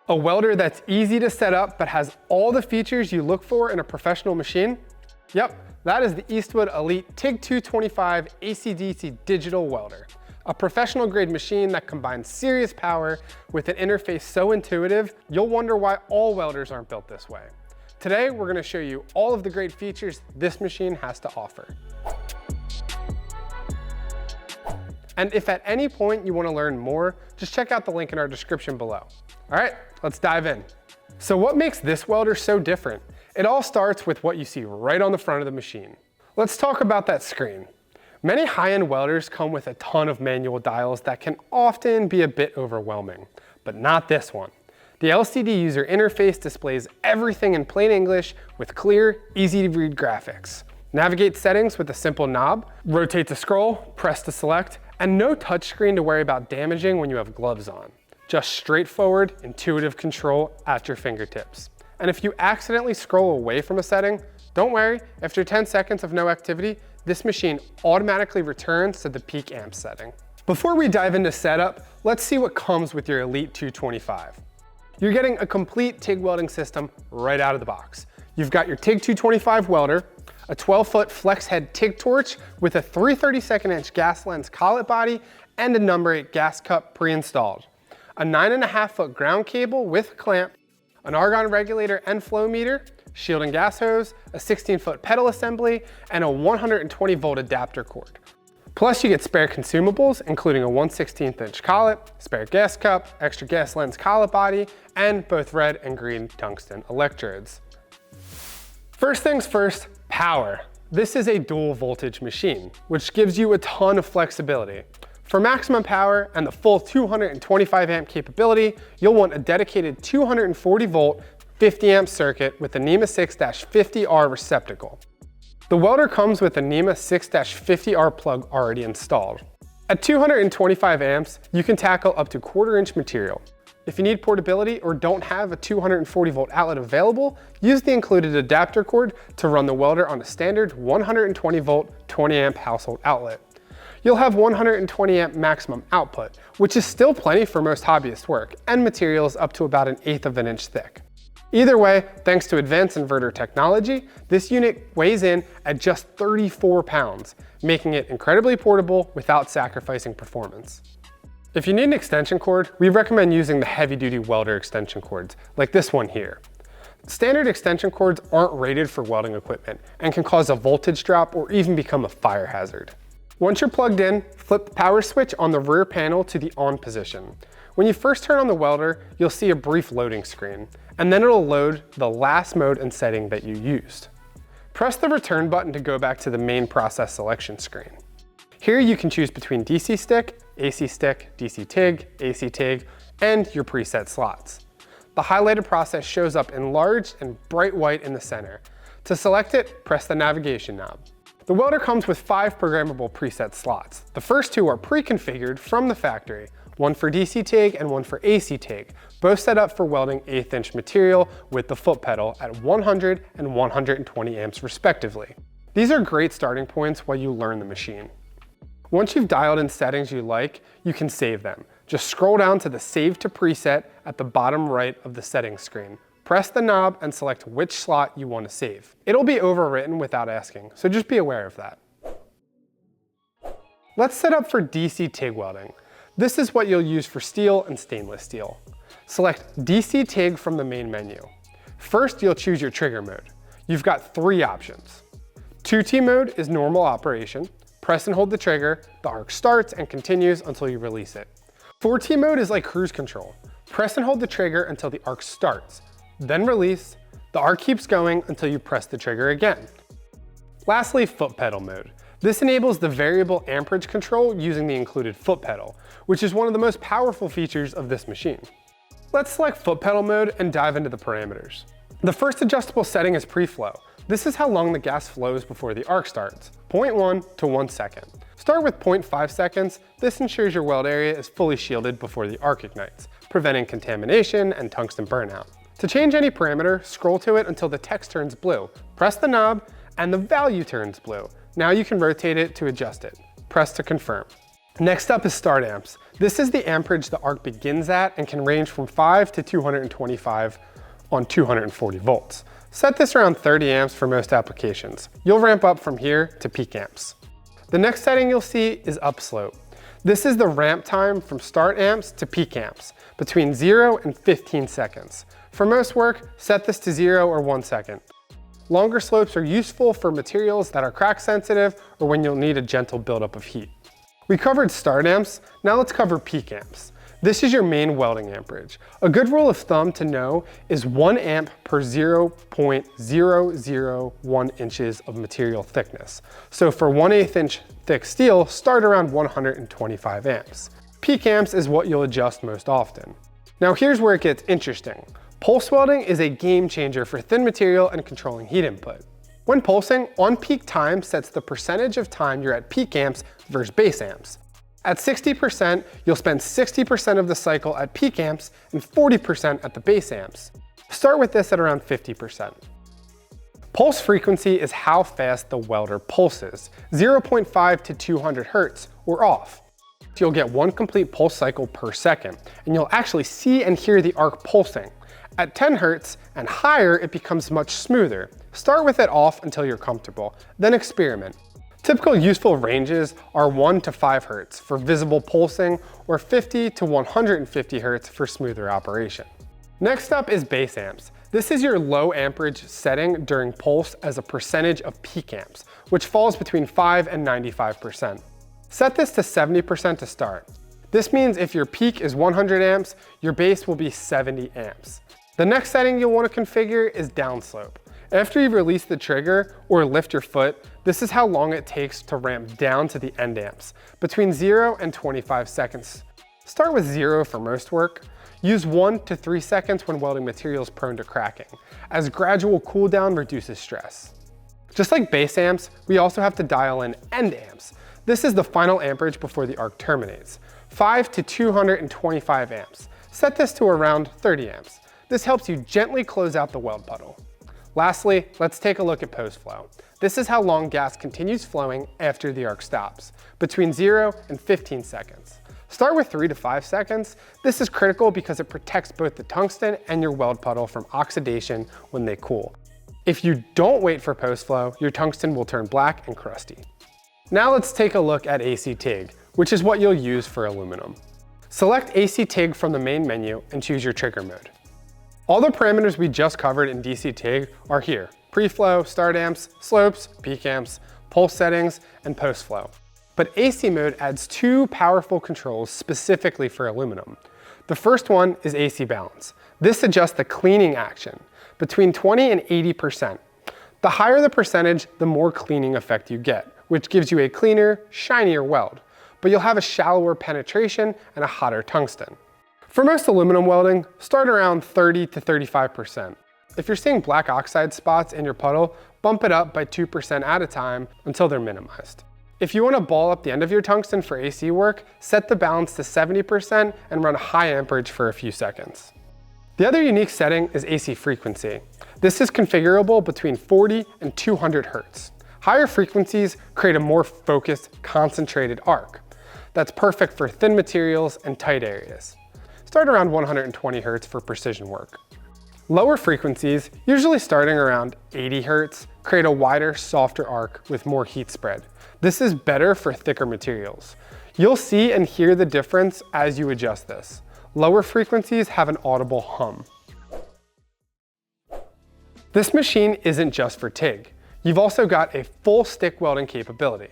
A welder that's easy to set up but has all the features you look for in a professional machine? Yep, that is the Eastwood Elite TIG 225 AC/DC Digital Welder. A professional grade machine that combines serious power with an interface so intuitive, you'll wonder why all welders aren't built this way. Today, we're gonna show you all of the great features this machine has to offer. And if at any point you wanna learn more, just check out the link in our description below. All right, let's dive in. So what makes this welder so different? It all starts with what you see right on the front of the machine. Let's talk about that screen. Many high-end welders come with a ton of manual dials that can often be a bit overwhelming, but not this one. The LCD user interface displays everything in plain English with clear, easy-to-read graphics. Navigate settings with a simple knob, rotate to scroll, press to select, and no touchscreen to worry about damaging when you have gloves on. Just straightforward, intuitive control at your fingertips. And if you accidentally scroll away from a setting, don't worry, after 10 seconds of no activity, this machine automatically returns to the peak amp setting. Before we dive into setup, let's see what comes with your Elite 225. You're getting a complete TIG welding system right out of the box. You've got your TIG 225 welder, a 12-foot flex head TIG torch with a 3/32 inch gas lens collet body and a number 8 gas cup pre-installed, a 9.5-foot ground cable with clamp, an argon regulator and flow meter, shield and gas hose, a 16-foot pedal assembly, and a 120-volt adapter cord. Plus you get spare consumables, including a 1/16 inch collet, spare gas cup, extra gas lens collet body, and both red and green tungsten electrodes. First things first, power. This is a dual voltage machine, which gives you a ton of flexibility. For maximum power and the full 225 amp capability, you'll want a dedicated 240 volt, 50 amp circuit with a NEMA 6-50R receptacle. The welder comes with a NEMA 6-50R plug already installed. At 225 amps, you can tackle up to 1/4 inch material. If you need portability or don't have a 240 volt outlet available, use the included adapter cord to run the welder on a standard 120 volt, 20 amp household outlet. You'll have 120 amp maximum output, which is still plenty for most hobbyist work, and materials up to about 1/8 of an inch thick. Either way, thanks to advanced inverter technology, this unit weighs in at just 34 pounds, making it incredibly portable without sacrificing performance. If you need an extension cord, we recommend using the heavy-duty welder extension cords, like this one here. Standard extension cords aren't rated for welding equipment and can cause a voltage drop or even become a fire hazard. Once you're plugged in, flip the power switch on the rear panel to the on position. When you first turn on the welder, you'll see a brief loading screen, and then it'll load the last mode and setting that you used. Press the return button to go back to the main process selection screen. Here you can choose between DC stick, AC stick, DC TIG, AC TIG, and your preset slots. The highlighted process shows up enlarged and bright white in the center. To select it, press the navigation knob. The welder comes with 5 programmable preset slots. The first 2 are pre-configured from the factory, one for DC TIG and one for AC TIG, both set up for welding 1/8 inch material with the foot pedal at 100 and 120 amps respectively. These are great starting points while you learn the machine. Once you've dialed in settings you like, you can save them. Just scroll down to the Save to Preset at the bottom right of the settings screen. Press the knob and select which slot you want to save. It'll be overwritten without asking, so just be aware of that. Let's set up for DC TIG welding. This is what you'll use for steel and stainless steel. Select DC TIG from the main menu. First, you'll choose your trigger mode. You've got 3 options. 2T mode is normal operation. Press and hold the trigger, the arc starts and continues until you release it. 4T mode is like cruise control. Press and hold the trigger until the arc starts, then release. The arc keeps going until you press the trigger again. Lastly, foot pedal mode. This enables the variable amperage control using the included foot pedal, which is one of the most powerful features of this machine. Let's select foot pedal mode and dive into the parameters. The first adjustable setting is pre-flow. This is how long the gas flows before the arc starts, 0.1 to 1 second. Start with 0.5 seconds. This ensures your weld area is fully shielded before the arc ignites, preventing contamination and tungsten burnout. To change any parameter, scroll to it until the text turns blue. Press the knob and the value turns blue. Now you can rotate it to adjust it. Press to confirm. Next up is start amps. This is the amperage the arc begins at and can range from 5 to 225 on 240 volts. Set this around 30 amps for most applications. You'll ramp up from here to peak amps. The next setting you'll see is upslope. This is the ramp time from start amps to peak amps, between 0 and 15 seconds. For most work, set this to 0 or 1 second. Longer slopes are useful for materials that are crack sensitive or when you'll need a gentle buildup of heat. We covered start amps, now let's cover peak amps. This is your main welding amperage. A good rule of thumb to know is 1 amp per 0.001 inches of material thickness. So for 1/8 inch thick steel, start around 125 amps. Peak amps is what you'll adjust most often. Now here's where it gets interesting. Pulse welding is a game changer for thin material and controlling heat input. When pulsing, on peak time sets the percentage of time you're at peak amps versus base amps. At 60%, you'll spend 60% of the cycle at peak amps and 40% at the base amps. Start with this at around 50%. Pulse frequency is how fast the welder pulses, 0.5 to 200 hertz or off. You'll get 1 complete pulse cycle per second, and you'll actually see and hear the arc pulsing. At 10 hertz and higher, it becomes much smoother. Start with it off until you're comfortable, then experiment. Typical useful ranges are 1 to 5 hertz for visible pulsing or 50 to 150 hertz for smoother operation. Next up is base amps. This is your low amperage setting during pulse as a percentage of peak amps, which falls between 5 and 95%. Set this to 70% to start. This means if your peak is 100 amps, your base will be 70 amps. The next setting you'll want to configure is downslope. After you've released the trigger or lift your foot, this is how long it takes to ramp down to the end amps, between 0 and 25 seconds. Start with 0 for most work. Use 1 to 3 seconds when welding materials prone to cracking, as gradual cool down reduces stress. Just like base amps, we also have to dial in end amps. This is the final amperage before the arc terminates, 5 to 225 amps. Set this to around 30 amps. This helps you gently close out the weld puddle. Lastly, let's take a look at post flow. This is how long gas continues flowing after the arc stops, between 0 and 15 seconds. Start with 3 to 5 seconds. This is critical because it protects both the tungsten and your weld puddle from oxidation when they cool. If you don't wait for post flow, your tungsten will turn black and crusty. Now let's take a look at AC TIG, which is what you'll use for aluminum. Select AC TIG from the main menu and choose your trigger mode. All the parameters we just covered in DC TIG are here: pre-flow, start amps, slopes, peak amps, pulse settings, and post flow. But AC mode adds 2 powerful controls specifically for aluminum. The first one is AC balance. This adjusts the cleaning action between 20 and 80%. The higher the percentage, the more cleaning effect you get, which gives you a cleaner, shinier weld, but you'll have a shallower penetration and a hotter tungsten. For most aluminum welding, start around 30 to 35%. If you're seeing black oxide spots in your puddle, bump it up by 2% at a time until they're minimized. If you want to ball up the end of your tungsten for AC work, set the balance to 70% and run high amperage for a few seconds. The other unique setting is AC frequency. This is configurable between 40 and 200 hertz. Higher frequencies create a more focused, concentrated arc. That's perfect for thin materials and tight areas. Start around 120 hertz for precision work. Lower frequencies, usually starting around 80 hertz, create a wider, softer arc with more heat spread. This is better for thicker materials. You'll see and hear the difference as you adjust this. Lower frequencies have an audible hum. This machine isn't just for TIG. You've also got a full stick welding capability.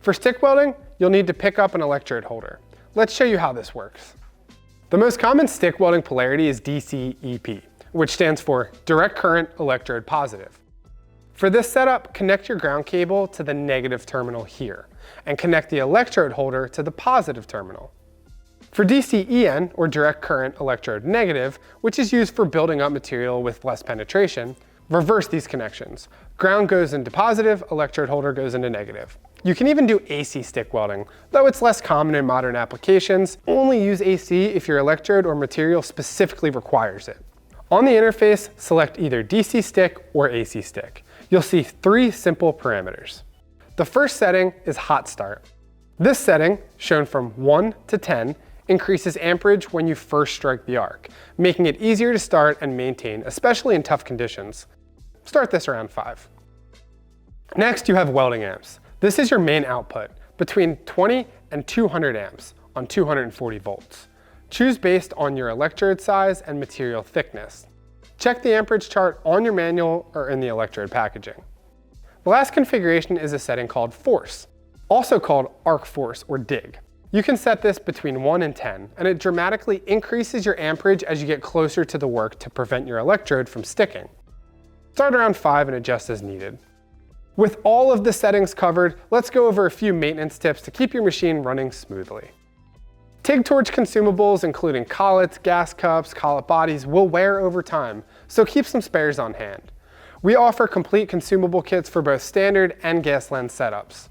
For stick welding, you'll need to pick up an electrode holder. Let's show you how this works. The most common stick welding polarity is DCEP, which stands for direct current electrode positive. For this setup, connect your ground cable to the negative terminal here, and connect the electrode holder to the positive terminal. For DCEN, or direct current electrode negative, which is used for building up material with less penetration, reverse these connections. Ground goes into positive, electrode holder goes into negative. You can even do AC stick welding, though it's less common in modern applications. Only use AC if your electrode or material specifically requires it. On the interface, select either DC stick or AC stick. You'll see 3 simple parameters. The first setting is hot start. This setting, shown from 1 to 10, increases amperage when you first strike the arc, making it easier to start and maintain, especially in tough conditions. Start this around 5. Next, you have welding amps. This is your main output, between 20 and 200 amps on 240 volts. Choose based on your electrode size and material thickness. Check the amperage chart on your manual or in the electrode packaging. The last configuration is a setting called force, also called arc force or dig. You can set this between 1 and 10, and it dramatically increases your amperage as you get closer to the work to prevent your electrode from sticking. Start around 5 and adjust as needed. With all of the settings covered, let's go over a few maintenance tips to keep your machine running smoothly. TIG torch consumables, including collets, gas cups, collet bodies, will wear over time, so keep some spares on hand. We offer complete consumable kits for both standard and gas lens setups.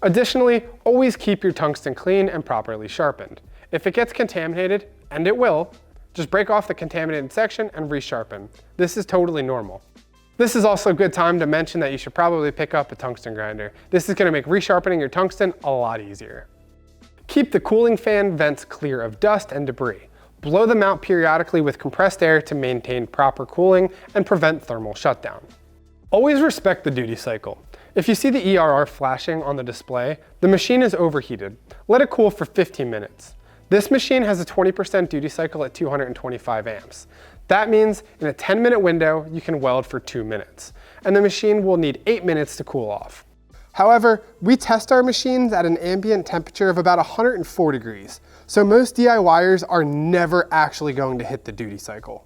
Additionally, always keep your tungsten clean and properly sharpened. If it gets contaminated, and it will, just break off the contaminated section and resharpen. This is totally normal. This is also a good time to mention that you should probably pick up a tungsten grinder. This is going to make resharpening your tungsten a lot easier. Keep the cooling fan vents clear of dust and debris. Blow them out periodically with compressed air to maintain proper cooling and prevent thermal shutdown. Always respect the duty cycle. If you see the ERR flashing on the display, the machine is overheated. Let it cool for 15 minutes. This machine has a 20% duty cycle at 225 amps. That means in a 10-minute window, you can weld for 2 minutes, and the machine will need 8 minutes to cool off. However, we test our machines at an ambient temperature of about 104 degrees, so most DIYers are never actually going to hit the duty cycle.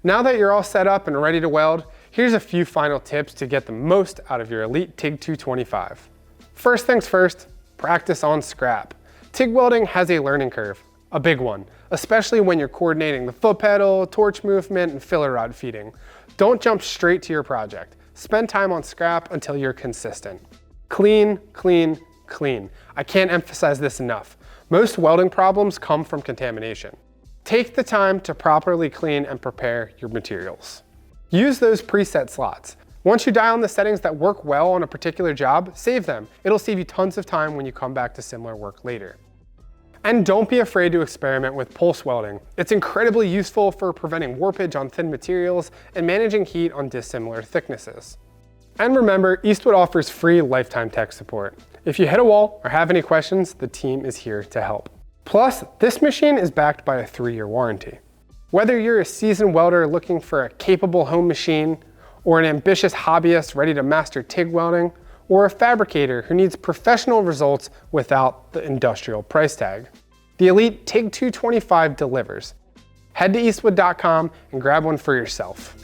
Now that you're all set up and ready to weld, here's a few final tips to get the most out of your Elite TIG 225. First things first, practice on scrap. TIG welding has a learning curve, a big one, especially when you're coordinating the foot pedal, torch movement, and filler rod feeding. Don't jump straight to your project. Spend time on scrap until you're consistent. Clean, clean, clean. I can't emphasize this enough. Most welding problems come from contamination. Take the time to properly clean and prepare your materials. Use those preset slots. Once you dial in the settings that work well on a particular job, save them. It'll save you tons of time when you come back to similar work later. And don't be afraid to experiment with pulse welding. It's incredibly useful for preventing warpage on thin materials and managing heat on dissimilar thicknesses. And remember, Eastwood offers free lifetime tech support. If you hit a wall or have any questions, the team is here to help. Plus, this machine is backed by a 3-year warranty. Whether you're a seasoned welder looking for a capable home machine, or an ambitious hobbyist ready to master TIG welding, or a fabricator who needs professional results without the industrial price tag, the Elite TIG 225 delivers. Head to eastwood.com and grab one for yourself.